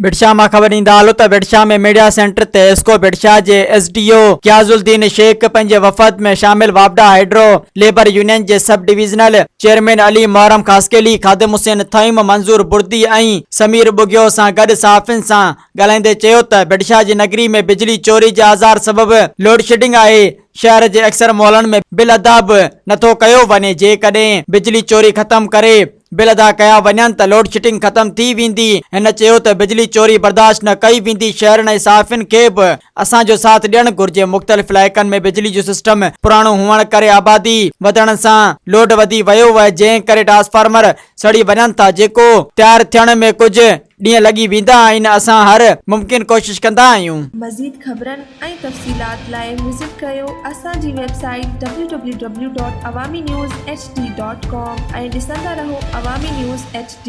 बिडशा मां ख़बर ईंदा हलो त बिडशा में मीडिया सेंटर ते एस्को बिडशा जे एसडीओ क्याजुद्दीन शेख पंहिंजे वफ़द में शामिल वापडा हाइड्रो लेबर यूनियन जे sub divisional chairman Ali Muharram Khaskheli, खादिम हुसैन थईम, मंजूर बुर्दी ऐं समीर बुगियो सां गॾु सहाफ़ियुनि सां ॻाल्हाईंदे चयो त बिडशा जी नगरी में बिजली चोरी जे आज़ार सबबि लोड शेडिंग आहे। शहर जे अक्सर मॉलनि में बिल अदा बि नथो कयो वञे। जेकॾहिं बिजली चोरी ख़त्म करे बिल अदा कया वञनि त लोड शेडिंग ख़त्म थी वेंदी। हिन चयो त बिजली चोरी बर्दाश्त न कई वेंदी। शहरनि ऐं सहाफ़ियुनि खे बि असांजो साथ ॾियणु घुर्जे। मुख़्तलिफ़ इलाइक़नि में बिजली जो सिस्टम पुराणो हुअण करे आबादी वधण सां लोड वधी वियो आहे, जंहिं करे ट्रांसफार्मर सड़ी वञनि था, जेको तयारु थियण में कुझु ॾींहं लॻी वेंदा आहिनि। असां हर मुमकिन कोशिश कंदा आहियूं। मज़ीद ख़बरनि ऐं तफ़सीलात लाइ विज़िट कयो असांजी वेबसाइट www.awamiNewsHD.com ऐं ॾिसंदा रहो अवामी न्यूज़ HD।